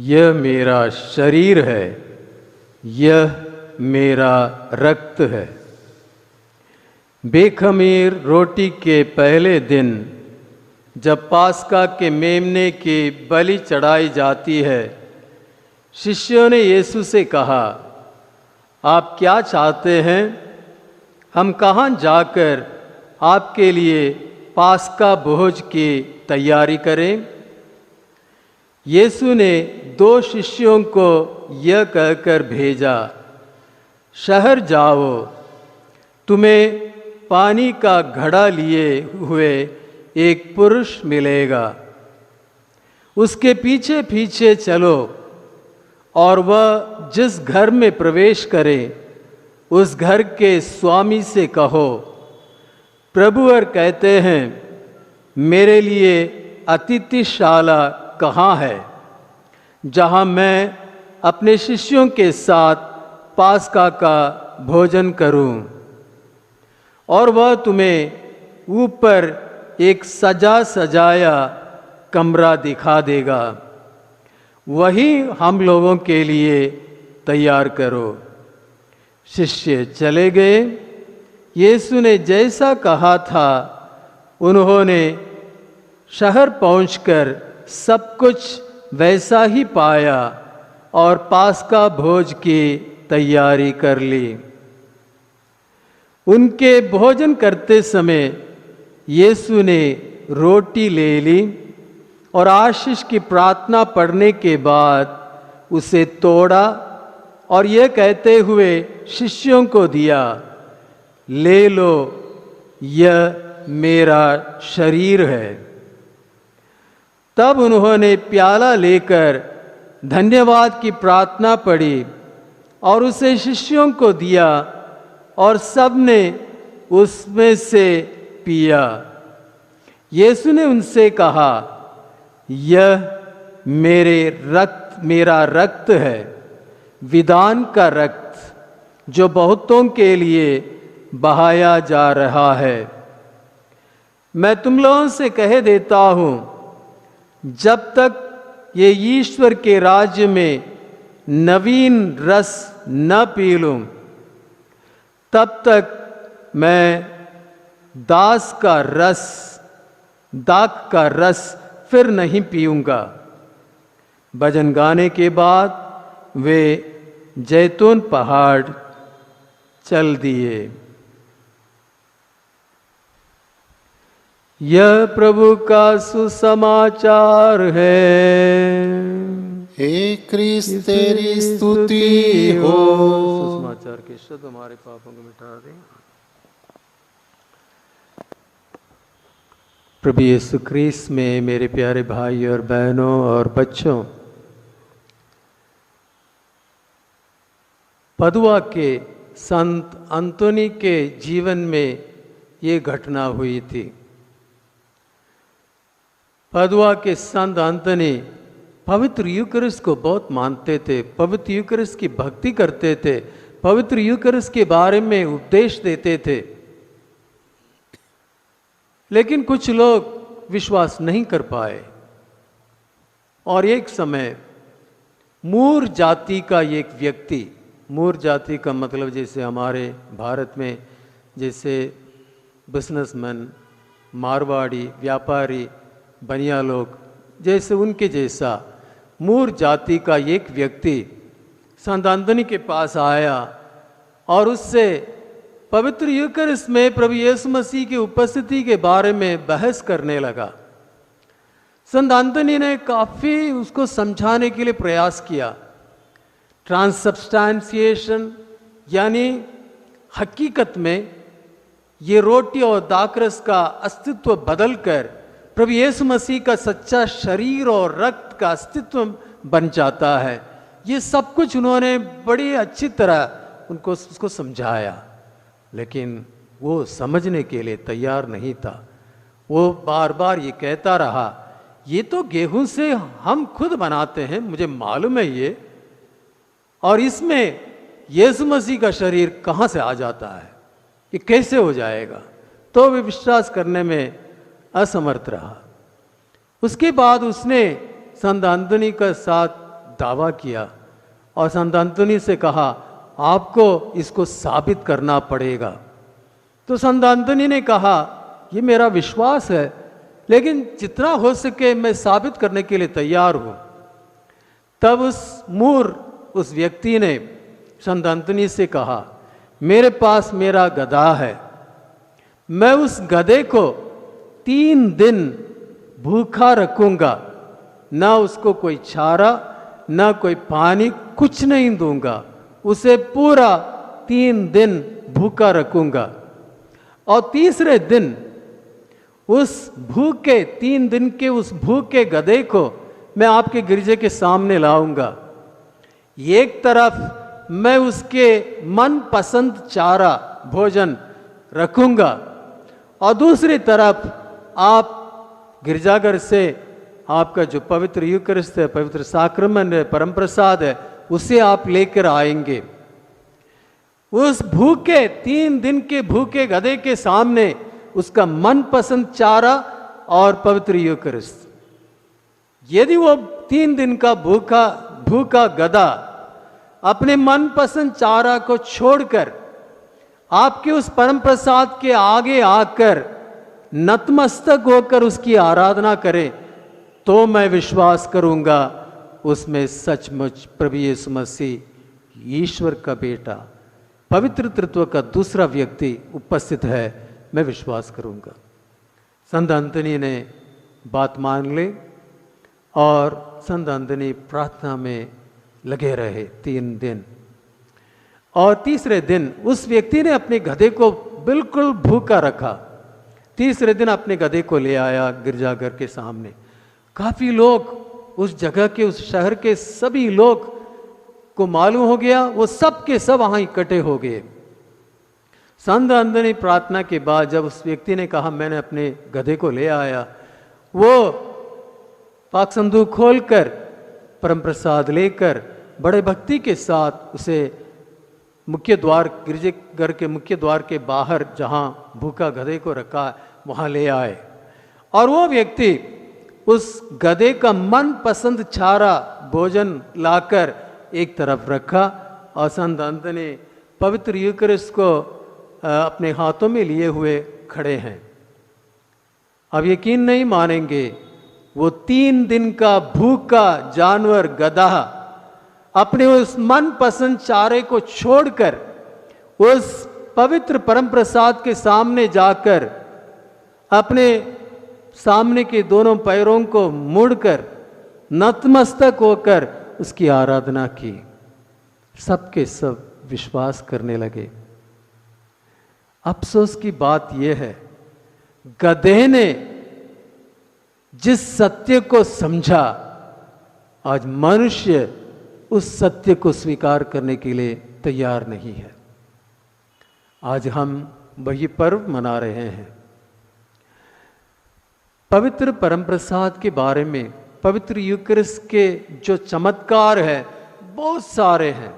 यह मेरा शरीर है, यह मेरा रक्त है। बेखमीर रोटी के पहले दिन जब पास्का के मेमने की बलि चढ़ाई जाती है, शिष्यों ने यीशु से कहा, आप क्या चाहते हैं? हम कहाँ जाकर आपके लिए पास्का भोज की तैयारी करें? यीशु ने 2 शिष्यों को यह कहकर भेजा, शहर जाओ, तुम्हें पानी का घड़ा लिए हुए एक पुरुष मिलेगा। उसके पीछे पीछे चलो और वह जिस घर में प्रवेश करे उस घर के स्वामी से कहो, प्रभुवर कहते हैं, मेरे लिए अतिथिशाला कहाँ है जहाँ मैं अपने शिष्यों के साथ पास्का का भोजन करूं? और वह तुम्हें ऊपर एक सजा सजाया कमरा दिखा देगा, वही हम लोगों के लिए तैयार करो। शिष्य चले गए। यीशु ने जैसा कहा था उन्होंने शहर पहुंचकर सब कुछ वैसा ही पाया और पास्का भोज की तैयारी कर ली। उनके भोजन करते समय यीशु ने रोटी ले ली और आशीष की प्रार्थना पढ़ने के बाद उसे तोड़ा और यह कहते हुए शिष्यों को दिया, ले लो, यह मेरा शरीर है। तब उन्होंने प्याला लेकर धन्यवाद की प्रार्थना पढ़ी और उसे शिष्यों को दिया और सबने उसमें से पिया। यीशु ने उनसे कहा, यह मेरा रक्त है, विधान का रक्त, जो बहुतों के लिए बहाया जा रहा है। मैं तुम लोगों से कह देता हूं, जब तक ये ईश्वर के राज्य में नवीन रस न पी लूं, तब तक मैं दाख का रस फिर नहीं पीऊंगा। भजन गाने के बाद वे जैतून पहाड़ चल दिए। यह प्रभु का सुसमाचार है। हे क्रिस्त तेरी स्तुति हो। सुसमाचार के शब्द हमारे पापों को मिटा दें। प्रभु यीशु क्रिस्त में मेरे प्यारे भाई और बहनों और बच्चों, पदुआ के संत अंतोनी के जीवन में ये घटना हुई थी। पदुआ के संत अंतोनी पवित्र यूकरिस्ट को बहुत मानते थे, पवित्र यूकरिस्ट की भक्ति करते थे, पवित्र यूकरिस्ट के बारे में उपदेश देते थे। लेकिन कुछ लोग विश्वास नहीं कर पाए और एक समय मूर जाति का एक व्यक्ति, मूर जाति का मतलब जैसे हमारे भारत में जैसे बिजनेसमैन, मारवाड़ी, व्यापारी, बनिया लोग, जैसे उनके जैसा मूर जाति का एक व्यक्ति संत अंतोनी के पास आया और उससे पवित्र यूकरिस्ट में प्रभु यीशु मसीह की उपस्थिति के बारे में बहस करने लगा। संत अंतोनी ने काफ़ी उसको समझाने के लिए प्रयास किया। ट्रांसब्स्टेंशिएशन यानी हकीकत में ये रोटी और दाखरस का अस्तित्व बदलकर प्रभु यीशु मसीह का सच्चा शरीर और रक्त का अस्तित्व बन जाता है। ये सब कुछ उन्होंने बड़ी अच्छी तरह उनको उसको समझाया, लेकिन वो समझने के लिए तैयार नहीं था। वो बार बार ये कहता रहा, ये तो गेहूं से हम खुद बनाते हैं, मुझे मालूम है ये, और इसमें यीशु मसीह का शरीर कहाँ से आ जाता है, ये कैसे हो जाएगा? तो वे विश्वास करने में असमर्थ रहा। उसके बाद उसने संत अंतोनी के साथ दावा किया और संत अंतोनी से कहा आपको इसको साबित करना पड़ेगा। तो संत अंतोनी ने कहा ये मेरा विश्वास है, लेकिन जितना हो सके मैं साबित करने के लिए तैयार हूं। तब उस व्यक्ति ने संत अंतोनी से कहा मेरे पास मेरा गधा है, मैं उस गधे को 3 दिन भूखा रखूंगा, ना उसको कोई चारा ना कोई पानी, कुछ नहीं दूंगा, उसे पूरा 3 दिन भूखा रखूंगा और तीसरे दिन उस भूखे 3 दिन के उस भूखे गधे को मैं आपके गिरजे के सामने लाऊंगा। एक तरफ मैं उसके मन पसंद चारा भोजन रखूंगा और दूसरी तरफ आप गिरजाघर से आपका जो पवित्र यूकरिस्ट है, पवित्र साक्रमण है, परम प्रसाद है, उसे आप लेकर आएंगे। उस भूखे 3 दिन के भूखे गधे के सामने उसका मनपसंद चारा और पवित्र यूकरिस्ट। यदि वो 3 दिन का भूखा गधा अपने मनपसंद चारा को छोड़कर आपके उस परम प्रसाद के आगे आकर नतमस्तक होकर उसकी आराधना करे, तो मैं विश्वास करूंगा उसमें सचमुच प्रभु यीशु मसीह ईश्वर का बेटा, पवित्र तत्व का दूसरा व्यक्ति उपस्थित है, मैं विश्वास करूंगा। संत अंतोनी ने बात मान ली और संत अंतोनी प्रार्थना में लगे रहे 3 दिन। और तीसरे दिन उस व्यक्ति ने अपने गधे को बिल्कुल भूखा रखा। तीसरे दिन अपने गधे को ले आया गिरजाघर के सामने। काफी लोग उस जगह के, उस शहर के सभी लोग को मालूम हो गया, वो सब के सब वहां इकट्ठे हो गए। संत अंतोनी प्रार्थना के बाद जब उस व्यक्ति ने कहा मैंने अपने गधे को ले आया, वो पाक संदूक खोलकर परम प्रसाद लेकर बड़े भक्ति के साथ उसे मुख्य द्वार, गिरजाघर के मुख्य द्वार के बाहर जहां भूखा गधे को रखा वहां ले आए और वो व्यक्ति उस गधे का मन पसंद चारा भोजन लाकर एक तरफ रखा और संत अंतोनी पवित्र यूकरिस्ट को अपने हाथों में लिए हुए खड़े हैं। अब यकीन नहीं मानेंगे, वो 3 दिन का भूखा जानवर गधा अपने उस मन पसंद चारे को छोड़कर उस पवित्र परम प्रसाद के सामने जाकर अपने सामने के दोनों पैरों को मुड़कर नतमस्तक होकर उसकी आराधना की। सबके सब विश्वास करने लगे। अफसोस की बात यह है, गधे ने जिस सत्य को समझा, आज मनुष्य उस सत्य को स्वीकार करने के लिए तैयार नहीं है। आज हम वही पर्व मना रहे हैं। पवित्र परम प्रसाद के बारे में, पवित्र यूकरिस्ट के जो चमत्कार है बहुत सारे हैं,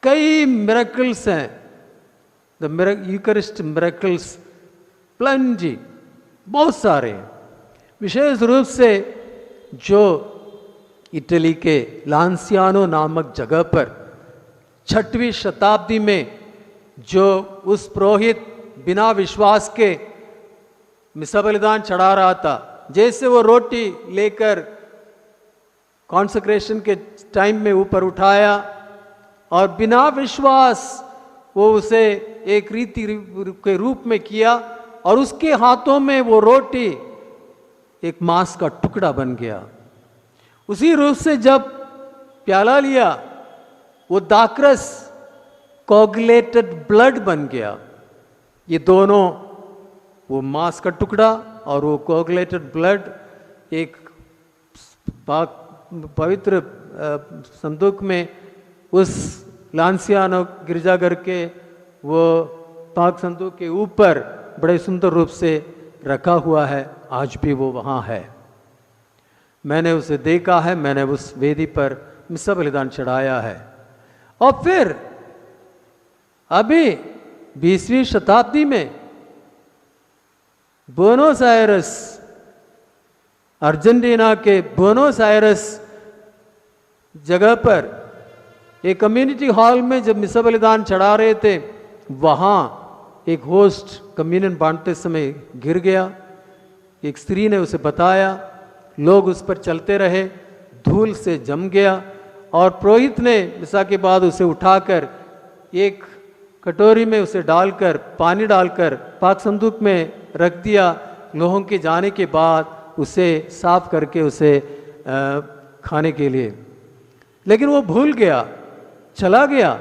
कई मिरेकल्स हैं। द यूकरिस्ट मिरेकल्स प्लेंटी, बहुत सारे हैं। विशेष रूप से जो इटली के लांसियानो नामक जगह पर 6वीं शताब्दी में जो उस पुरोहित बिना विश्वास के मिसा बलिदान चढ़ा रहा था, जैसे वो रोटी लेकर कॉन्सेक्रेशन के टाइम में ऊपर उठाया और बिना विश्वास वो उसे एक रीति के रूप में किया और उसके हाथों में वो रोटी एक मांस का टुकड़ा बन गया। उसी रूप से जब प्याला लिया, वो दाकरस कोगुलेटेड ब्लड बन गया। ये दोनों, वो मांस का टुकड़ा और वो कोगुलेटेड ब्लड एक पवित्र संदूक में उस लांसियानो गिरजाघर के वो पाक संदूक के ऊपर बड़े सुंदर रूप से रखा हुआ है। आज भी वो वहाँ है। मैंने उसे देखा है, मैंने उस वेदी पर मिसा बलिदान चढ़ाया है। और फिर अभी 20वीं शताब्दी में बुएनोस आयरस, अर्जेंटीना के बुएनोस आयरस जगह पर एक कम्युनिटी हॉल में जब मिसा बलिदान चढ़ा रहे थे, वहाँ एक होस्ट कम्युनियन बांटते समय गिर गया। एक स्त्री ने उसे बताया, लोग उस पर चलते रहे, धूल से जम गया और पुरोहित ने मिसा के बाद उसे उठाकर एक कटोरी में उसे डालकर, पानी डालकर पाक संदूक में रख दिया। लोगों के जाने के बाद उसे साफ करके उसे खाने के लिए, लेकिन वो भूल गया, चला गया।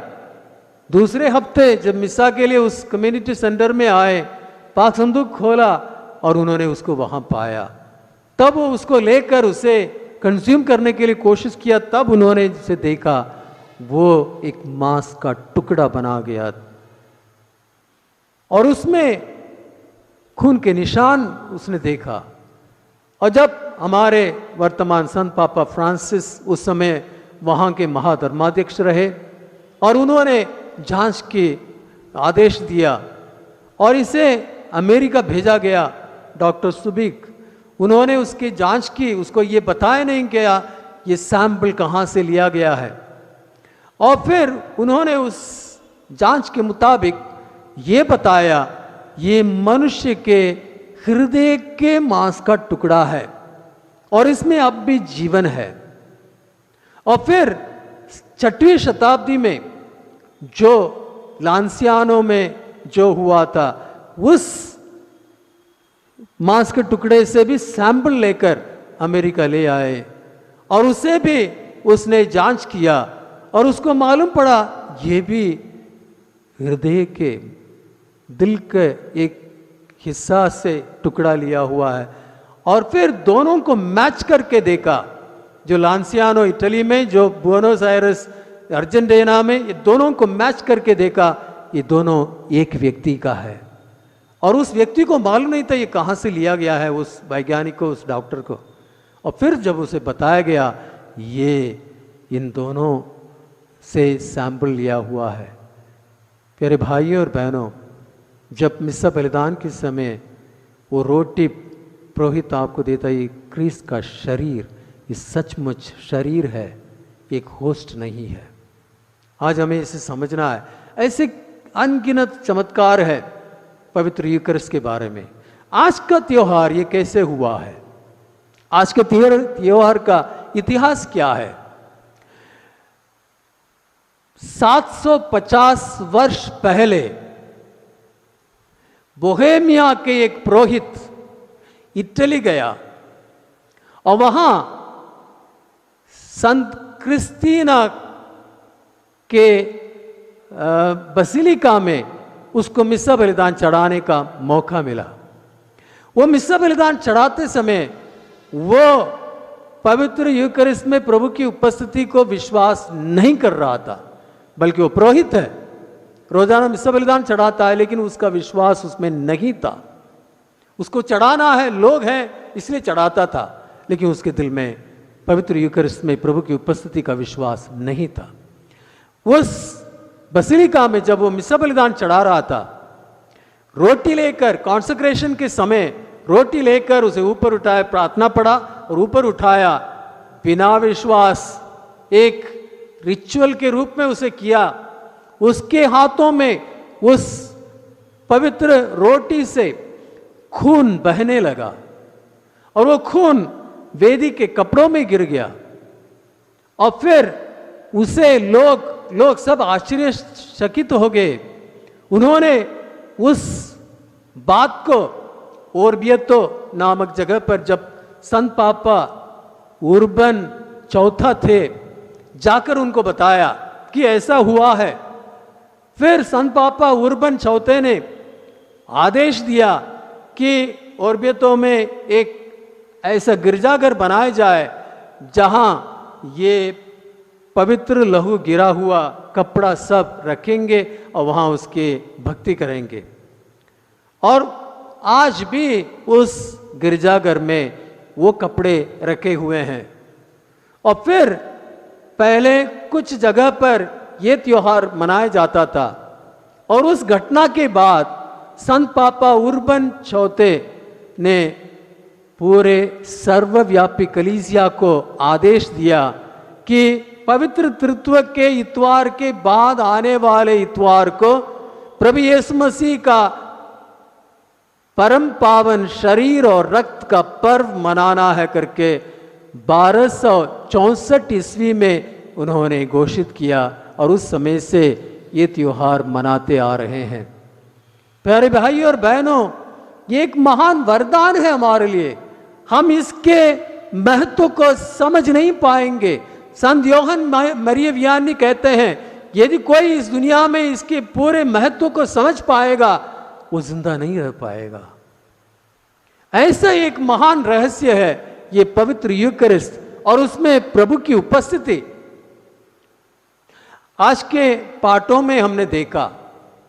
दूसरे हफ्ते जब मिसा के लिए उस कम्युनिटी सेंटर में आए, पाक संदूक खोला और उन्होंने उसको वहाँ पाया। तब वो उसको लेकर उसे कंज्यूम करने के लिए कोशिश किया, तब उन्होंने उसे देखा, वो एक मांस का टुकड़ा बना गया और उसमें खून के निशान उसने देखा। और जब हमारे वर्तमान संत पापा फ्रांसिस उस समय वहाँ के महाधर्माध्यक्ष रहे और उन्होंने जांच के आदेश दिया और इसे अमेरिका भेजा गया। डॉक्टर सुबिक, उन्होंने उसकी जांच की, उसको ये बताया नहीं गया ये सैंपल कहाँ से लिया गया है। और फिर उन्होंने उस जांच के मुताबिक ये बताया ये मनुष्य के हृदय के मांस का टुकड़ा है और इसमें अब भी जीवन है। और फिर 6वीं शताब्दी में जो लांसियानो में जो हुआ था, उस मांस के टुकड़े से भी सैंपल लेकर अमेरिका ले आए और उसे भी उसने जांच किया और उसको मालूम पड़ा ये भी हृदय के, दिल के एक हिस्सा से टुकड़ा लिया हुआ है। और फिर दोनों को मैच करके देखा, जो लांसियानो इटली में, जो बुएनोस आयरेस अर्जेंटीना में, ये दोनों को मैच करके देखा, ये दोनों एक व्यक्ति का है। और उस व्यक्ति को मालूम नहीं था ये कहाँ से लिया गया है, उस वैज्ञानिक को, उस डॉक्टर को। और फिर जब उसे बताया गया ये इन दोनों से सैंपल लिया हुआ है। प्यारे भाइयों और बहनों, जब मिसा बलिदान के समय वो रोटी पुरोहित आपको देता है, ये क्रिस्त का शरीर, ये सचमुच शरीर है, एक होस्ट नहीं है। आज हमें इसे समझना है। ऐसे अनगिनत चमत्कार है पवित्र यूकरिस्ट के बारे में। आज का त्योहार ये कैसे हुआ है, आज के त्योहार का इतिहास क्या है। 750 वर्ष पहले बोहेमिया के एक पुरोहित इटली गया और वहां संत क्रिस्टीना के बसिलिका में उसको मिसा बलिदान चढ़ाने का मौका मिला। वो मिसा बलिदान चढ़ाते समय वो पवित्र यूकरिस्ट में प्रभु की उपस्थिति को विश्वास नहीं कर रहा था, बल्कि वो पुरोहित है, रोजाना मिसा बलिदान चढ़ाता है, लेकिन उसका विश्वास उसमें नहीं था। उसको चढ़ाना है, लोग हैं इसलिए चढ़ाता था, लेकिन उसके दिल में पवित्र यूकरिस्ट में प्रभु की उपस्थिति का विश्वास नहीं था। उस बसिलिका में जब वो मिसा बलिदान चढ़ा रहा था, रोटी लेकर, कॉन्सेक्रेशन के समय रोटी लेकर उसे ऊपर उठाया, प्रार्थना पड़ा और ऊपर उठाया, बिना विश्वास एक रिचुअल के रूप में उसे किया। उसके हाथों में उस पवित्र रोटी से खून बहने लगा और वो खून वेदी के कपड़ों में गिर गया। और फिर उसे लोग सब आश्चर्यचकित हो गए। उन्होंने उस बात को ओर्बिएतो नामक जगह पर, जब संत पापा उर्बन चौथा थे, जाकर उनको बताया कि ऐसा हुआ है। फिर संत पापा उर्बन चौथे ने आदेश दिया कि ओर्बिएतो में एक ऐसा गिरजाघर बनाया जाए जहां ये पवित्र लहू गिरा हुआ कपड़ा सब रखेंगे और वहां उसके भक्ति करेंगे। और आज भी उस गिरजाघर में वो कपड़े रखे हुए हैं। और फिर पहले कुछ जगह पर यह त्योहार मनाया जाता था और उस घटना के बाद संत पापा उर्बन चौथे ने पूरे सर्वव्यापी कलीसिया को आदेश दिया कि पवित्र तृत्व के इतवार के बाद आने वाले इतवार को प्रभु यीशु मसीह का परम पावन शरीर और रक्त का पर्व मनाना है करके 1264 ईस्वी में उन्होंने घोषित किया और उस समय से ये त्योहार मनाते आ रहे हैं। प्यारे भाई और बहनों, ये एक महान वरदान है हमारे लिए। हम इसके महत्व को समझ नहीं पाएंगे। संत यूहन्ना मरिया वियानी कहते हैं, यदि कोई इस दुनिया में इसके पूरे महत्व को समझ पाएगा वो जिंदा नहीं रह पाएगा। ऐसा एक महान रहस्य है ये पवित्र यूकरिस्ट और उसमें प्रभु की उपस्थिति। आज के पाठों में हमने देखा,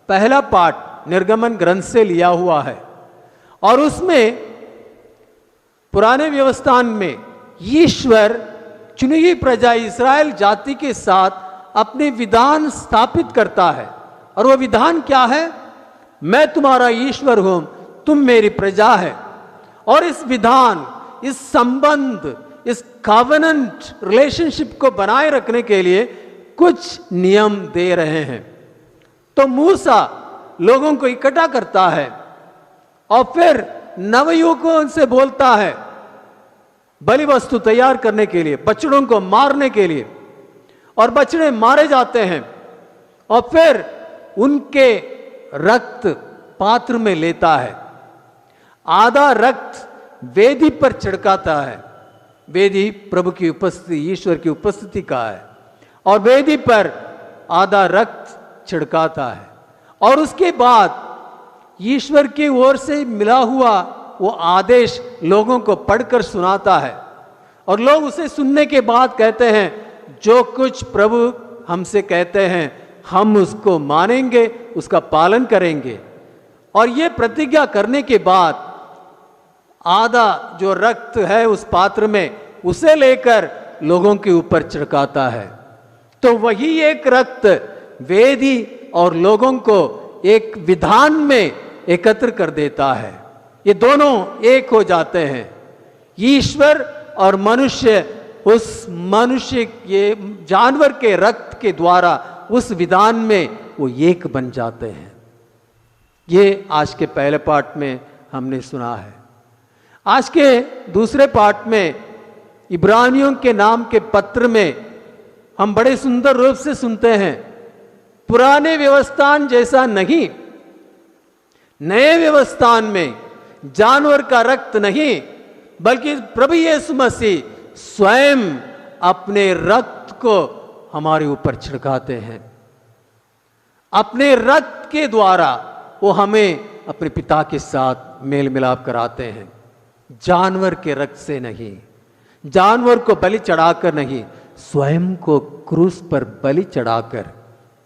पहला पाठ निर्गमन ग्रंथ से लिया हुआ है और उसमें पुराने व्यवस्थान में ईश्वर चुनी हुई प्रजा इस्राएल जाति के साथ अपने विधान स्थापित करता है। और वह विधान क्या है? मैं तुम्हारा ईश्वर हूं, तुम मेरी प्रजा है। और इस विधान, इस संबंध, इस कॉवेनेंट रिलेशनशिप को बनाए रखने के लिए कुछ नियम दे रहे हैं। तो मूसा लोगों को इकट्ठा करता है और फिर नवयुवकों से बोलता है बलि वस्तु तैयार करने के लिए, बछड़ों को मारने के लिए, और बछड़े मारे जाते हैं और फिर उनके रक्त पात्र में लेता है। आधा रक्त वेदी पर छिड़काता है। वेदी प्रभु की उपस्थिति, ईश्वर की उपस्थिति का है, और वेदी पर आधा रक्त छिड़काता है। और उसके बाद ईश्वर की ओर से मिला हुआ वो आदेश लोगों को पढ़कर सुनाता है और लोग उसे सुनने के बाद कहते हैं, जो कुछ प्रभु हमसे कहते हैं हम उसको मानेंगे, उसका पालन करेंगे। और ये प्रतिज्ञा करने के बाद आधा जो रक्त है उस पात्र में, उसे लेकर लोगों के ऊपर छिड़काता है। तो वही एक रक्त वेदी और लोगों को एक विधान में एकत्र कर देता है। ये दोनों एक हो जाते हैं। ईश्वर और मनुष्य, उस मनुष्य ये जानवर के रक्त के द्वारा उस विधान में वो एक बन जाते हैं। ये आज के पहले पाठ में हमने सुना है। आज के दूसरे पाठ में इब्रानियों के नाम के पत्र में हम बड़े सुंदर रूप से सुनते हैं, पुराने व्यवस्थान जैसा नहीं, नए व्यवस्थान में जानवर का रक्त नहीं, बल्कि प्रभु यीशु मसीह स्वयं अपने रक्त को हमारे ऊपर छिड़काते हैं। अपने रक्त के द्वारा वो हमें अपने पिता के साथ मेल मिलाप कराते हैं। जानवर के रक्त से नहीं, जानवर को बलि चढ़ाकर नहीं, स्वयं को क्रूस पर बलि चढ़ाकर।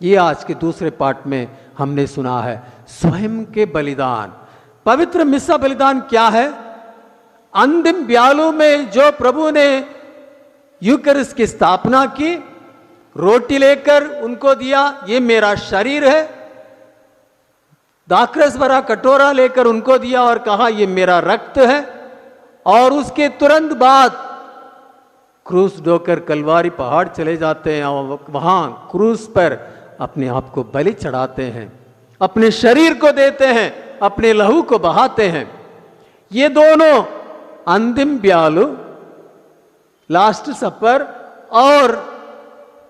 ये आज के दूसरे पाठ में हमने सुना है, स्वयं के बलिदान। पवित्र मिस्सा बलिदान क्या है? अंतिम ब्यालों में जो प्रभु ने यूकरिस्ट की स्थापना की, रोटी लेकर उनको दिया, ये मेरा शरीर है। दाखरस भरा कटोरा लेकर उनको दिया और कहा ये मेरा रक्त है। और उसके तुरंत बाद क्रूस ढोकर कलवारी पहाड़ चले जाते हैं और वहां क्रूस पर अपने आप को बलि चढ़ाते हैं, अपने शरीर को देते हैं, अपने लहू को बहाते हैं। ये दोनों अंतिम ब्यालू, लास्ट सपर और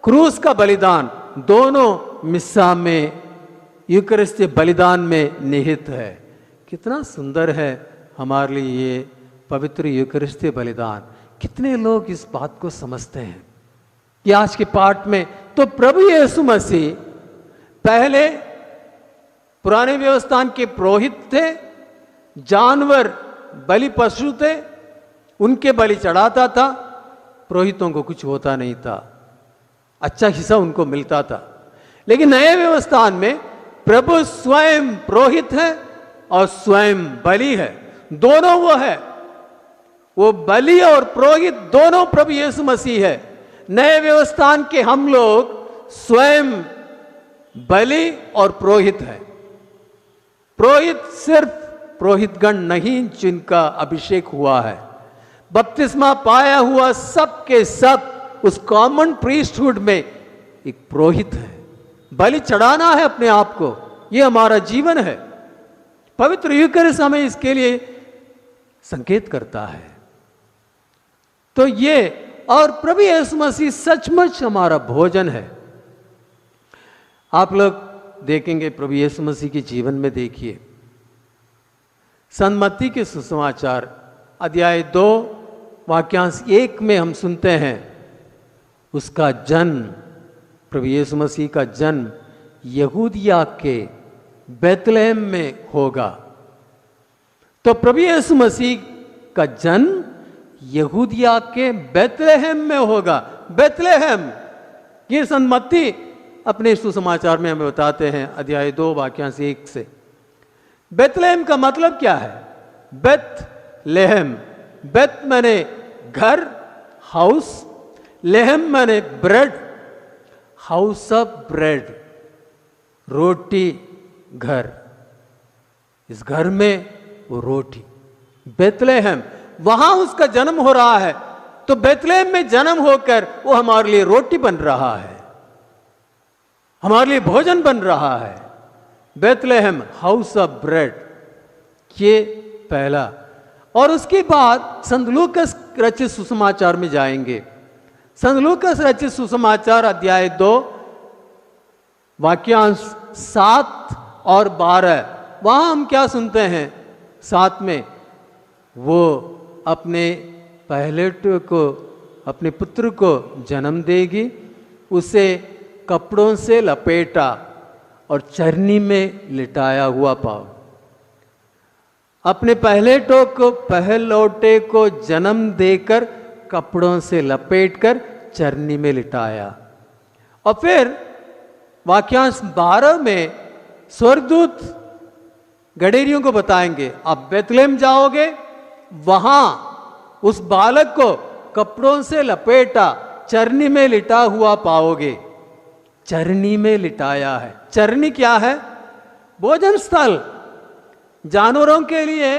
क्रूस का बलिदान, दोनों मिस्सा में, यूकरिस्तीय बलिदान में निहित है। कितना सुंदर है हमारे लिए ये पवित्र यूकरिस्तीय बलिदान। कितने लोग इस बात को समझते हैं कि आज के पाठ में तो प्रभु यीशु मसीह पहले पुराने व्यवस्थान के पुरोहित थे, जानवर बलि पशु थे, उनके बलि चढ़ाता था, पुरोहितों को कुछ होता नहीं था, अच्छा हिस्सा उनको मिलता था। लेकिन नए व्यवस्थान में प्रभु स्वयं पुरोहित है और स्वयं बलि है, दोनों वो है। वो बलि और पुरोहित दोनों प्रभु यीशु मसीह है। नए व्यवस्थान के हम लोग स्वयं बलि और पुरोहित है। पुरोहित सिर्फ पुरोहितगण नहीं जिनका अभिषेक हुआ है, बपतिस्मा पाया हुआ सब के सब उस कॉमन प्रीस्टहुड में एक पुरोहित है। बलि चढ़ाना है अपने आप को, यह हमारा जीवन है। पवित्र यूकरिस्ट हमें इसके लिए संकेत करता है। तो ये और प्रभु यीशु मसीह सचमुच हमारा भोजन है। आप लोग देखेंगे प्रभु यीशु मसीह के जीवन में, देखिए संत मत्ती के सुसमाचार अध्याय 2 वाक्यांश 1 में हम सुनते हैं उसका जन्म, प्रभु यीशु मसीह का जन्म यहूदिया के बैतलहम में होगा। तो प्रभु यीशु मसीह का जन्म यहूदिया के बैतलहम में होगा। बैतलहम, ये संत मत्ती अपने सुसमाचार में हमें बताते हैं अध्याय 2 वाक्यांश 1 से। बैतलहम का मतलब क्या है? बेतलेहम, बेत माने घर, हाउस, लेहम माने ब्रेड, हाउस ऑफ ब्रेड, रोटी घर, इस घर में वो रोटी। बैतलेहम, वहां उसका जन्म हो रहा है। तो बैतलेहम में जन्म होकर वो हमारे लिए रोटी बन रहा है, हमारे लिए भोजन बन रहा है। बैतलेहम, हाउस ऑफ ब्रेड, ये पहला। और उसके बाद संत लूकास रचित सुसमाचार में जाएंगे। संत लूकास रचित सुसमाचार अध्याय 2 वाक्यांश 7 और 12, वहां हम क्या सुनते हैं? 7 में वो अपने पहले को, अपने पुत्र को जन्म देगी, उसे कपड़ों से लपेटा और चरनी में लिटाया हुआ पाओ। अपने पहलौटे को जन्म देकर कपड़ों से लपेटकर चरनी में लिटाया। और फिर वाक्यांश 12 में स्वर्गदूत गडेरियों को बताएंगे, आप बैतलहम जाओगे, वहां उस बालक को कपड़ों से लपेटा चरनी में लिटा हुआ पाओगे। चरनी में लिटाया है। चरनी क्या है? भोजन स्थल। जानवरों के लिए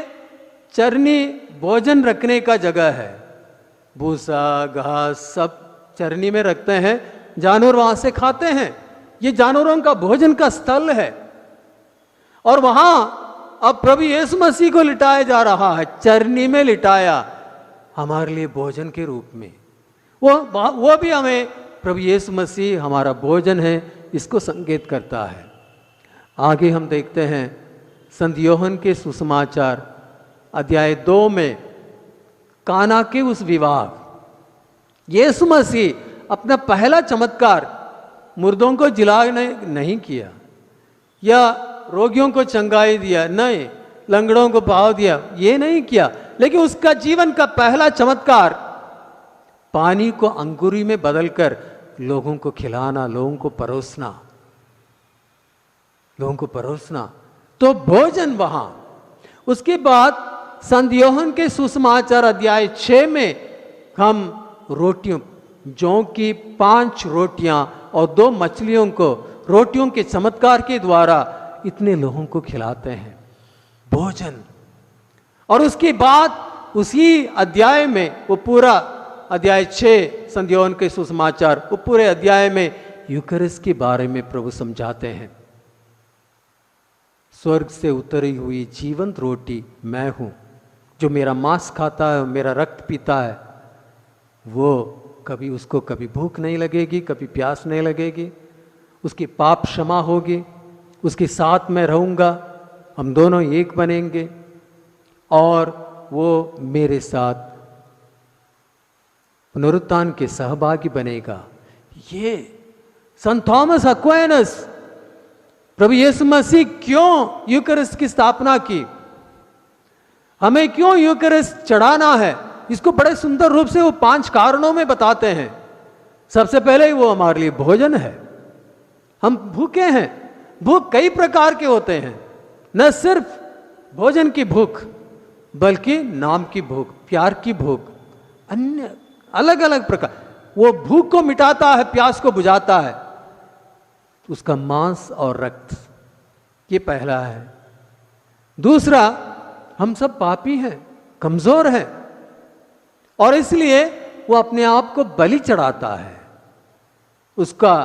चरनी भोजन रखने का जगह है। भूसा, घास सब चरनी में रखते हैं, जानवर वहां से खाते हैं। ये जानवरों का भोजन का स्थल है। और वहां अब प्रभु यीशु मसीह को लिटाया जा रहा है, चरनी में लिटाया हमारे लिए भोजन के रूप में। वो भी हमें प्रभु यीशु मसीह हमारा भोजन है, इसको संकेत करता है। आगे हम देखते हैं संत योहन के सुसमाचार अध्याय 2 में काना के उस विवाह, यीशु मसीह अपना पहला चमत्कार मुर्दों को जिलाने नहीं किया या रोगियों को चंगाई दिया, नहीं, लंगड़ों को पाव दिया, ये नहीं किया, लेकिन उसका जीवन का पहला चमत्कार पानी को अंगूरी में बदलकर लोगों को खिलाना, लोगों को परोसना। तो भोजन वहां। उसके बाद संत योहन के सुसमाचार अध्याय 6 में हम रोटियों, जौ की 5 रोटियां और 2 मछलियों को रोटियों के चमत्कार के द्वारा इतने लोगों को खिलाते हैं, भोजन। और उसके बाद उसी अध्याय में, वो पूरा अध्याय 6 संत योहन के सुसमाचार, वो पूरे अध्याय में यूकरिस्ट के बारे में प्रभु समझाते हैं। स्वर्ग से उतरी हुई जीवंत रोटी मैं हूं, जो मेरा मांस खाता है, मेरा रक्त पीता है, वो उसको कभी भूख नहीं लगेगी, कभी प्यास नहीं लगेगी, उसकी पाप क्षमा होगी, उसके साथ मैं रहूंगा, हम दोनों एक बनेंगे और वो मेरे साथ पुनरुत्थान के सहभागी बनेगा। ये संत थॉमस एक्वाइनस, प्रभु यीशु मसीह क्यों यूकरिस्ट की स्थापना की, हमें क्यों यूकरिस्ट चढ़ाना है, इसको बड़े सुंदर रूप से वो 5 कारणों में बताते हैं। सबसे पहले वो हमारे लिए भोजन है। हम भूखे हैं। भूख कई प्रकार के होते हैं, न सिर्फ भोजन की भूख, बल्कि नाम की भूख, प्यार की भूख, अन्य अलग अलग प्रकार। वो भूख को मिटाता है, प्यास को बुझाता है, उसका मांस और रक्त। ये पहला है। दूसरा, हम सब पापी हैं, कमजोर हैं, और इसलिए वो अपने आप को बलि चढ़ाता है। उसका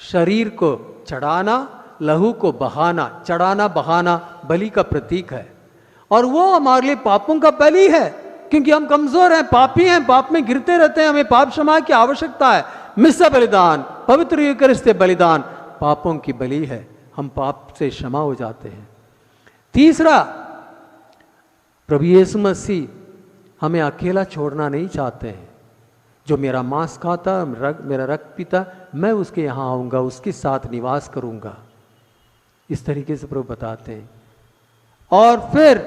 शरीर को चढ़ाना, लहू को बहाना, चढ़ाना बहाना बलि का प्रतीक है। और वो हमारे लिए पापों का बलि है, क्योंकि हम कमजोर हैं, पापी हैं, पाप में गिरते रहते हैं, हमें पाप क्षमा की आवश्यकता है। मिस्सा बलिदान, पवित्र यूकरिस्ट बलिदान पापों की बलि है, हम पाप से क्षमा हो जाते हैं। तीसरा, प्रभु यीशु मसीह हमें अकेला छोड़ना नहीं चाहते हैं। जो मेरा मांस खाता, मेरा रक्त पीता, मैं उसके यहाँ आऊँगा, उसके साथ निवास करूँगा, इस तरीके से प्रभु बताते हैं। और फिर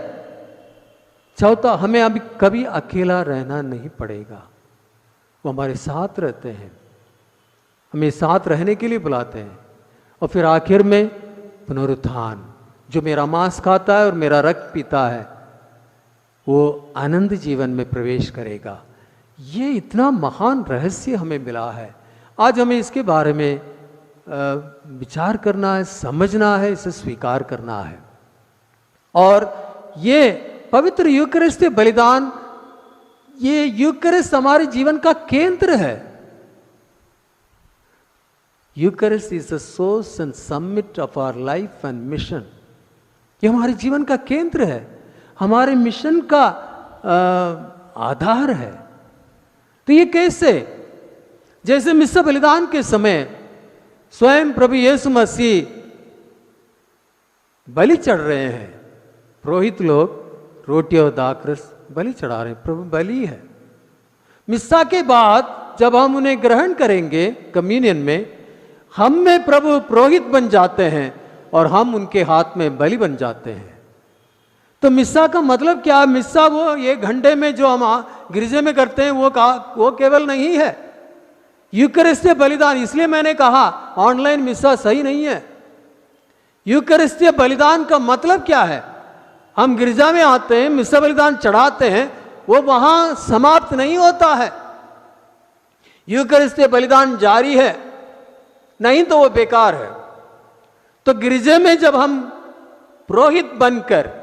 चौथा, हमें अभी कभी अकेला रहना नहीं पड़ेगा, वो हमारे साथ रहते हैं, हमें साथ रहने के लिए बुलाते हैं। और फिर आखिर में पुनरुत्थान, जो मेरा मांस खाता है और मेरा रक्त पीता है वो आनंद जीवन में प्रवेश करेगा। ये इतना महान रहस्य हमें मिला है। आज हमें इसके बारे में विचार करना है, समझना है, इसे स्वीकार करना है। और ये पवित्र यूकरिस्ट बलिदान, ये यूकरिस्ट हमारे जीवन का केंद्र है। Eucharist is the source and summit of our life and mission. ये हमारे जीवन का केंद्र है, हमारे मिशन का आधार है। तो ये कैसे? जैसे मिस्सा बलिदान के समय स्वयं प्रभु यीशु मसीह बलि चढ़ रहे हैं, पुरोहित लोग रोटी और दाखरस बलि चढ़ा रहे हैं, प्रभु बलि है। मिस्सा के बाद जब हम उन्हें ग्रहण करेंगे कम्युनियन में, हम में प्रभु पुरोहित बन जाते हैं और हम उनके हाथ में बलि बन जाते हैं। तो मिस्सा का मतलब क्या? मिस्सा वो 1 घंटे में जो हम गिरजे में करते हैं वो केवल नहीं है। यूकरिस्तीय बलिदान, इसलिए मैंने कहा ऑनलाइन मिस्सा सही नहीं है। यूकरिस्तीय बलिदान का मतलब क्या है? हम गिरजा में आते हैं, मिस्सा बलिदान चढ़ाते हैं, वो वहां समाप्त नहीं होता है। यूकरिस्तीय बलिदान जारी है, नहीं तो वो बेकार है। तो गिरजे में जब हम पुरोहित बनकर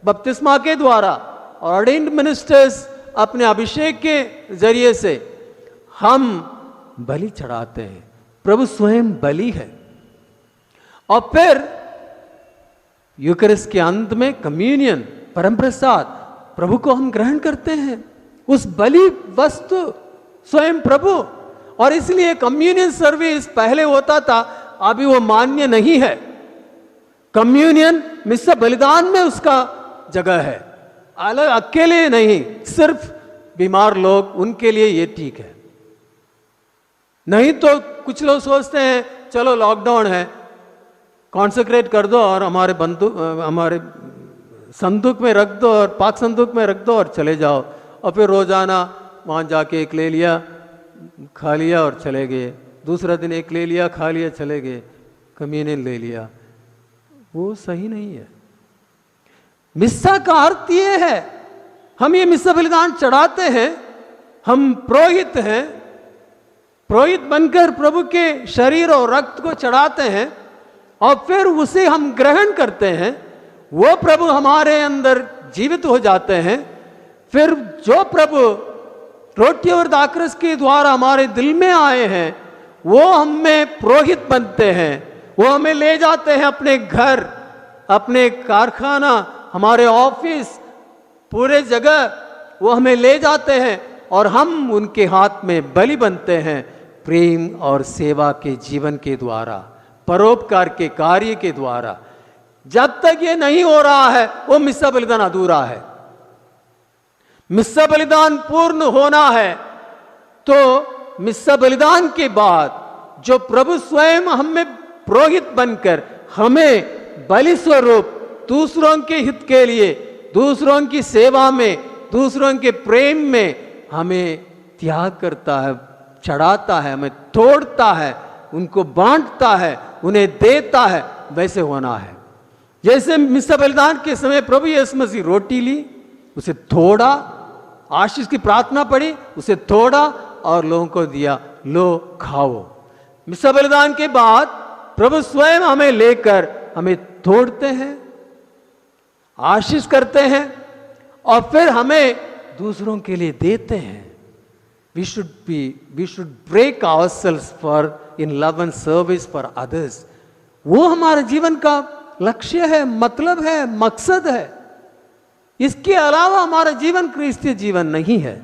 बपतिस्मा के द्वारा और ऑर्डेन्ड मिनिस्टर्स अपने अभिषेक के जरिए से हम बलि चढ़ाते हैं, प्रभु स्वयं बलि है। और फिर यूकरिस्ट के अंत में कम्युनियन, परम प्रसाद, प्रभु को हम ग्रहण करते हैं, उस बलि वस्तु स्वयं प्रभु। और इसलिए कम्युनियन सर्विस पहले होता था, अभी वो मान्य नहीं है। कम्युनियन मिस्सा बलिदान में उसका जगह है, अलग अकेले नहीं, सिर्फ बीमार लोग, उनके लिए ये ठीक है। नहीं तो कुछ लोग सोचते हैं चलो लॉकडाउन है, कॉन्सेक्रेट कर दो और हमारे संदूक में रख दो और पाक संदूक में रख दो और चले जाओ। और फिर रोजाना वहाँ जाके एक ले लिया, खा लिया और चले गए, दूसरा दिन एक ले लिया, खा लिया, चले गए, कम्युनियन ले लिया। वो सही नहीं है। मिस्सा का अर्थ ये है, हम ये मिस्सा बलिदान चढ़ाते हैं, हम पुरोहित हैं, पुरोहित बनकर प्रभु के शरीर और रक्त को चढ़ाते हैं और फिर उसे हम ग्रहण करते हैं। वो प्रभु हमारे अंदर जीवित हो जाते हैं। फिर जो प्रभु रोटी और दाखरस के द्वारा हमारे दिल में आए हैं, वो हमें पुरोहित बनते हैं। वो हमें ले जाते हैं अपने घर, अपने कारखाना, हमारे ऑफिस, पूरे जगह वो हमें ले जाते हैं और हम उनके हाथ में बलि बनते हैं, प्रेम और सेवा के जीवन के द्वारा, परोपकार के कार्य के द्वारा। जब तक ये नहीं हो रहा है, वो मिस्सा बलिदान अधूरा है। मिस्सा बलिदान पूर्ण होना है तो मिस्सा बलिदान के बाद जो प्रभु स्वयं हमें पुरोहित बनकर हमें बलि स्वरूप दूसरों के हित के लिए, दूसरों की सेवा में, दूसरों के प्रेम में हमें त्याग करता है, चढ़ाता है, हमें तोड़ता है, उनको बांटता है, उन्हें देता है, वैसे होना है। जैसे मिस्सा बलिदान के समय प्रभु यीशु मसीह रोटी ली, उसे थोड़ा, आशीष की प्रार्थना पड़ी, उसे थोड़ा और लोगों को दिया, लो खाओ। मिस्सा बलिदान के बाद प्रभु स्वयं हमें लेकर हमें तोड़ते हैं, आशीष करते हैं और फिर हमें दूसरों के लिए देते हैं। we should break ourselves for in love and service for others. वो हमारे जीवन का लक्ष्य है, मतलब है, मकसद है। इसके अलावा हमारा जीवन क्रिस्तीय जीवन नहीं है।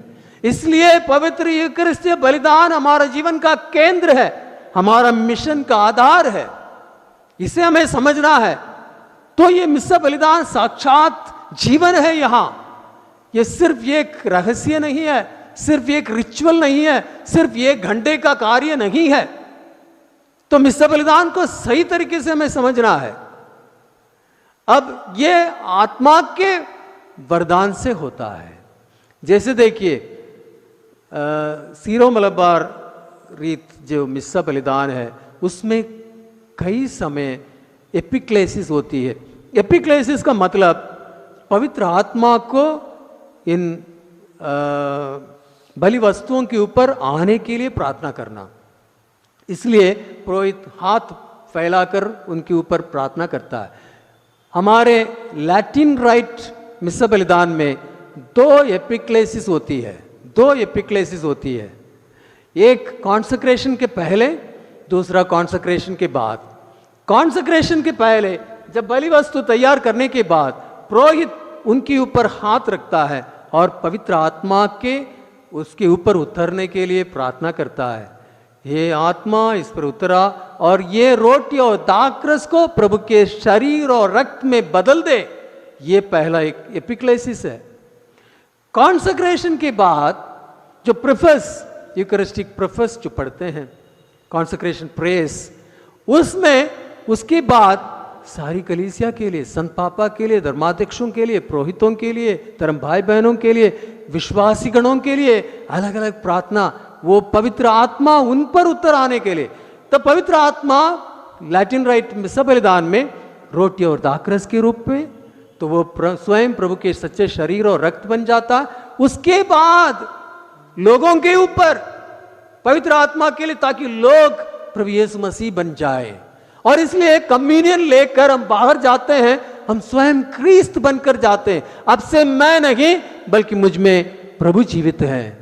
इसलिए पवित्र यूकरिस्तीय बलिदान हमारा जीवन का केंद्र है, हमारा मिशन का आधार है। इसे हमें समझना है। तो ये मिस्सा बलिदान साक्षात जीवन है। यहां ये सिर्फ एक रहस्य नहीं है, सिर्फ एक रिचुअल नहीं है, सिर्फ एक घंटे का कार्य नहीं है। तो मिस्सा बलिदान को सही तरीके से हमें समझना है। अब ये आत्मा के वरदान से होता है। जैसे देखिए सीरो मलबार रीत जो मिस्सा बलिदान है उसमें कई समय एपिक्लेसिस होती है। एपिक्लेसिस का मतलब पवित्र आत्मा को इन बलि वस्तुओं के ऊपर आने के लिए प्रार्थना करना। इसलिए पुरोहित हाथ फैलाकर उनके ऊपर प्रार्थना करता है। हमारे लैटिन राइट मिस्सा बलिदान में दो एपिक्लेसिस होती है, दो एपिक्लेसिस होती है। एक कॉन्सेक्रेशन के पहले, दूसरा कॉन्सेक्रेशन के बाद। कॉन्सेक्रेशन के पहले जब बलि वस्तु तैयार करने के बाद पुरोहित उनके ऊपर हाथ रखता है और पवित्र आत्मा के उसके ऊपर उतरने के लिए प्रार्थना करता है। ये आत्मा इस पर उतरा और ये रोटी और दाखरस को प्रभु के शरीर और रक्त में बदल दे। ये पहला एक एपिक्लेसिस है। कॉन्सेक्रेशन के बाद जो प्रेफस, यूकरिस्टिक प्रेफस जो पढ़ते हैं, कॉन्सेक्रेशन प्रेस, उसमें उसके बाद सारी कलीसिया के लिए, संत पापा के लिए, धर्माध्यक्षों के लिए, पुरोहितों के लिए, धर्म भाई बहनों के लिए, विश्वासी गणों के लिए अलग अलग प्रार्थना, वो पवित्र आत्मा उन पर उतर आने के लिए। तो पवित्र आत्मा लैटिन राइट मिस्सा बलिदान में रोटी और दाखरस के रूप में, तो वो स्वयं प्रभु के सच्चे शरीर और रक्त बन जाता। उसके बाद लोगों के ऊपर पवित्र आत्मा के लिए, ताकि लोग प्रभु यीशु मसीह बन जाए। और इसलिए कम्युनियन लेकर हम बाहर जाते हैं, हम स्वयं क्रिस्त बनकर जाते हैं। अब से मैं नहीं बल्कि मुझ में प्रभु जीवित है।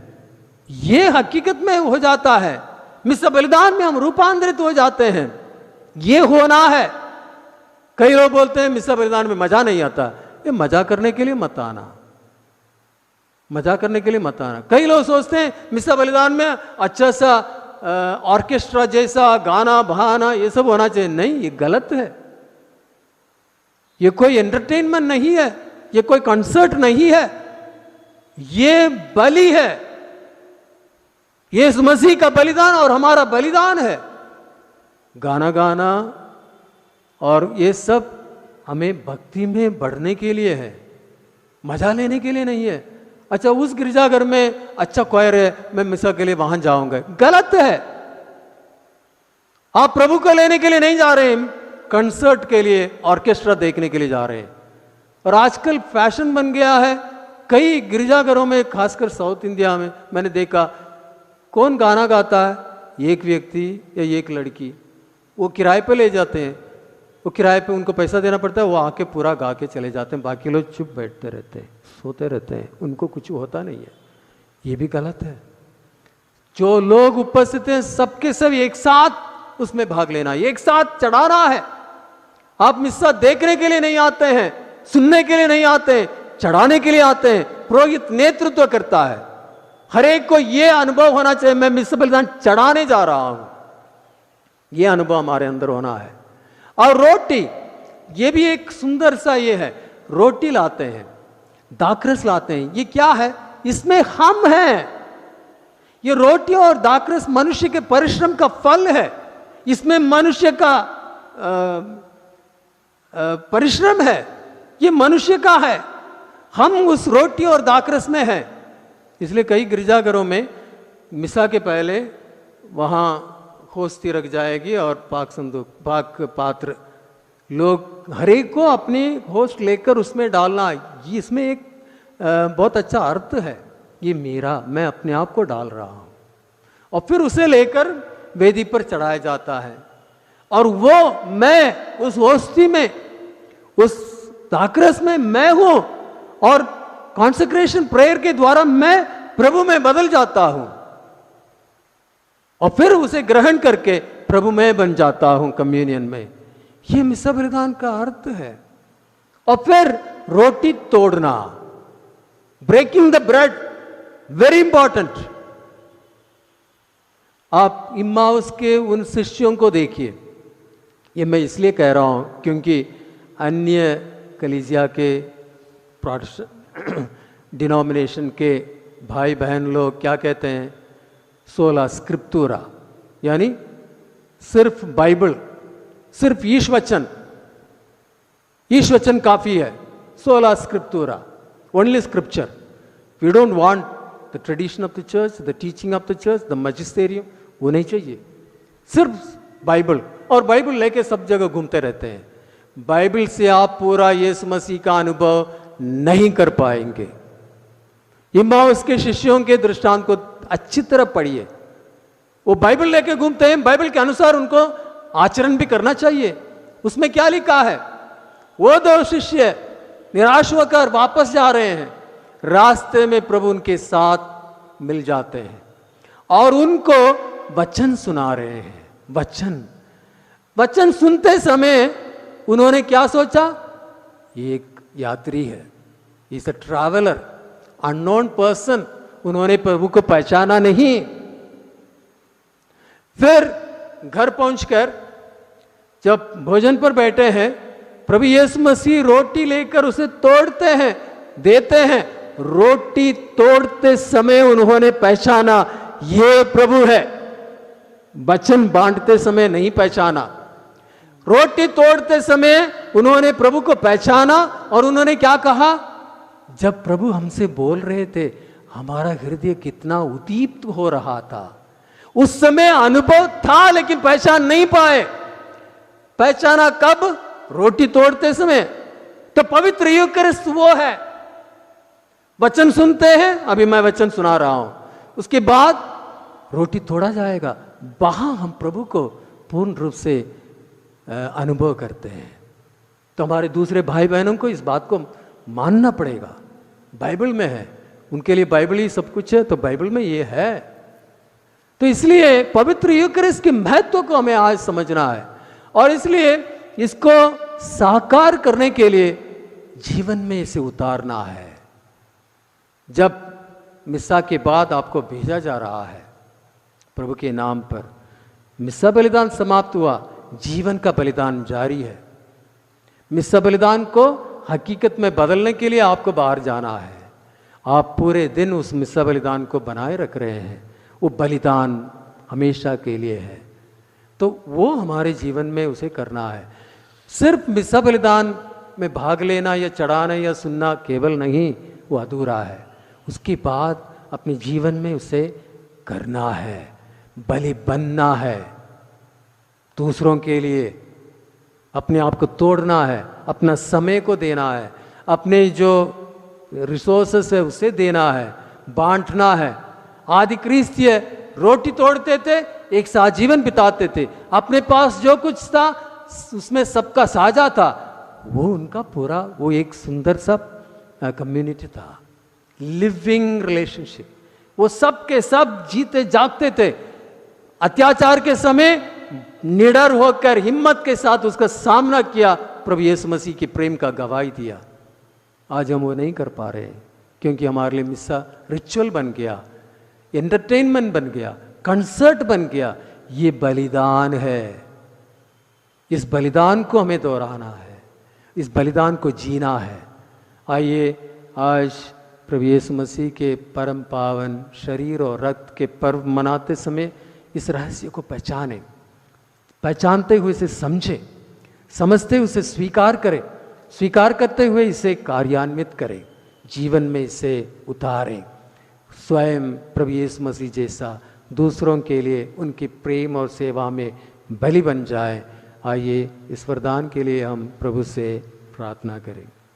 ये हकीकत में हो जाता है। मिस्सा बलिदान में हम रूपांतरित हो जाते हैं। ये होना है। कई लोग बोलते हैं मिस्सा बलिदान में मजा नहीं आता। ये मजा करने के लिए मत आना, मजा करने के लिए मत आना। कई लोग सोचते हैं मिस्सा बलिदान में अच्छा सा ऑर्केस्ट्रा जैसा गाना बहाना ये सब होना चाहिए। नहीं, ये गलत है। ये कोई एंटरटेनमेंट नहीं है, ये कोई कंसर्ट नहीं है, ये बलि है। यीशु मसीह का बलिदान और हमारा बलिदान है। गाना गाना और ये सब हमें भक्ति में बढ़ने के लिए है, मजा लेने के लिए नहीं है। अच्छा, उस गिरजाघर में अच्छा क्वायर है, मैं मिस्सा के लिए वहां जाऊंगा, गलत है। आप प्रभु को लेने के लिए नहीं जा रहे हैं, कंसर्ट के लिए, ऑर्केस्ट्रा देखने के लिए जा रहे हैं। और आजकल फैशन बन गया है कई गिरजाघरों में, खासकर साउथ इंडिया में मैंने देखा, कौन गाना गाता है? एक व्यक्ति या एक लड़की। वो किराए पे ले जाते हैं, वो किराए पे उनको पैसा देना पड़ता है, वो आके पूरा गा के चले जाते हैं। बाकी लोग चुप बैठते रहते हैं, सोते रहते हैं, उनको कुछ होता नहीं है। ये भी गलत है। जो लोग उपस्थित हैं सबके सब एक साथ उसमें भाग लेना, एक साथ चढ़ाना है। आप मिस्सा देखने के लिए नहीं आते हैं, सुनने के लिए नहीं आते हैं, चढ़ाने के लिए आते हैं। पुरोहित नेतृत्व करता है। हर एक को यह अनुभव होना चाहिए, मैं मिस्सा बलिदान चढ़ाने जा रहा हूं। यह अनुभव हमारे अंदर होना है। और रोटी, ये भी एक सुंदर सा ये है। रोटी लाते हैं, दाखरस लाते हैं, ये क्या है? इसमें हम हैं। ये रोटी और दाखरस मनुष्य के परिश्रम का फल है। इसमें मनुष्य का परिश्रम है, ये मनुष्य का है। हम उस रोटी और दाखरस में हैं। इसलिए कई गिरजाघरों में मिसा के पहले वहाँ होस्ती रख जाएगी और पाक संदूक, पाक पात्र, लोग हर एक को अपनी होस्ट लेकर उसमें डालना। इसमें एक बहुत अच्छा अर्थ है, ये मेरा, मैं अपने आप को डाल रहा हूँ। और फिर उसे लेकर वेदी पर चढ़ाया जाता है। और वो मैं उस होस्ती में, उस दाखरस में मैं हूं, और कॉन्सेक्रेशन प्रेयर के द्वारा मैं प्रभु में बदल जाता हूं। और फिर उसे ग्रहण करके प्रभु मैं बन जाता हूं कम्युनियन में। यह मिस्सा बलिदान का अर्थ है। और फिर रोटी तोड़ना, breaking the bread, very important. आप इम्माउस के उन शिष्यों को देखिए। ये मैं इसलिए कह रहा हूं क्योंकि अन्य कलीसिया के डिनोमिनेशन के भाई बहन लोग क्या कहते हैं, सोला स्क्रिप्तुरा, यानी सिर्फ बाइबल, सिर्फ ईश वचन काफी है। Sola scriptura, only scripture. We don't want the tradition of the church, the teaching of the church, the magisterium, वो नहीं चाहिए, सिर्फ बाइबल। और बाइबल लेके सब जगह घूमते रहते हैं। बाइबल से आप पूरा यीशु मसीह का अनुभव नहीं कर पाएंगे। इम्माउस के शिष्यों के दृष्टांत को अच्छी तरह पढ़िए। वो बाइबल लेके घूमते हैं, बाइबल के अनुसार उनको आचरण भी करना चाहिए। उसमें क्या लिखा है, वो दो शिष्य निराश होकर वापस जा रहे हैं, रास्ते में प्रभु उनके साथ मिल जाते हैं और उनको वचन सुना रहे हैं। वचन सुनते समय उन्होंने क्या सोचा, एक यात्री है, is a traveller, unknown person. उन्होंने प्रभु को पहचाना नहीं। फिर घर पहुंचकर जब भोजन पर बैठे हैं, प्रभु यीशु मसीह रोटी लेकर उसे तोड़ते हैं, देते हैं। रोटी तोड़ते समय उन्होंने पहचाना ये प्रभु है। वचन बांटते समय नहीं पहचाना। रोटी तोड़ते समय उन्होंने प्रभु को पहचाना और उन्होंने क्या कहा, जब प्रभु हमसे बोल रहे थे हमारा हृदय कितना उद्दीप्त हो रहा था। उस समय अनुभव था लेकिन पहचान नहीं पाए। पहचाना कब, रोटी तोड़ते समय। तो पवित्र यूकरिस्ट वो है। वचन सुनते हैं, अभी मैं वचन सुना रहा हूं, उसके बाद रोटी तोड़ा जाएगा, वहां हम प्रभु को पूर्ण रूप से अनुभव करते हैं। तो हमारे दूसरे भाई बहनों को इस बात को मानना पड़ेगा। बाइबल में है, उनके लिए बाइबल ही सब कुछ है, तो बाइबल में ये है। तो इसलिए पवित्र यूकरिस्ट के महत्व को हमें आज समझना है और इसलिए इसको साकार करने के लिए जीवन में इसे उतारना है। जब मिस्सा के बाद आपको भेजा जा रहा है प्रभु के नाम पर, मिस्सा बलिदान समाप्त हुआ, जीवन का बलिदान जारी है। मिस्सा बलिदान को हकीकत में बदलने के लिए आपको बाहर जाना है। आप पूरे दिन उस मिस्सा बलिदान को बनाए रख रहे हैं, वो बलिदान हमेशा के लिए है। तो वो हमारे जीवन में उसे करना है। सिर्फ मिस्सा बलिदान में भाग लेना या चढ़ाना या सुनना केवल नहीं, वो अधूरा है। उसके बाद अपने जीवन में उसे करना है, बलि बनना है, दूसरों के लिए अपने आप को तोड़ना है, अपना समय को देना है, अपने जो रिसोर्सेस है उसे देना है, बांटना है। आदि क्रिस्तीय रोटी तोड़ते थे, एक साथ जीवन बिताते थे, अपने पास जो कुछ था उसमें सबका साझा था, वो उनका पूरा वो एक सुंदर सा कम्युनिटी था, लिविंग रिलेशनशिप। वो सब के सब जीते जागते थे। अत्याचार के समय निडर होकर हिम्मत के साथ उसका सामना किया, प्रभु यीशु मसीह के प्रेम का गवाही दिया। आज हम वो नहीं कर पा रहे क्योंकि हमारे लिए मिस्सा रिचुअल बन गया, एंटरटेनमेंट बन गया, कंसर्ट बन गया। ये बलिदान है। इस बलिदान को हमें दोहराना है, इस बलिदान को जीना है। आइए आज प्रभु यीशु मसीह के परम पावन शरीर और रक्त के पर्व मनाते समय इस रहस्य को पहचानें, पहचानते हुए इसे समझें, समझते हुए इसे स्वीकार करें, स्वीकार करते हुए इसे कार्यान्वित करें, जीवन में इसे उतारें। स्वयं प्रभु यीशु मसीह जैसा दूसरों के लिए उनकी प्रेम और सेवा में बलि बन जाए। आइए इस वरदान के लिए हम प्रभु से प्रार्थना करें।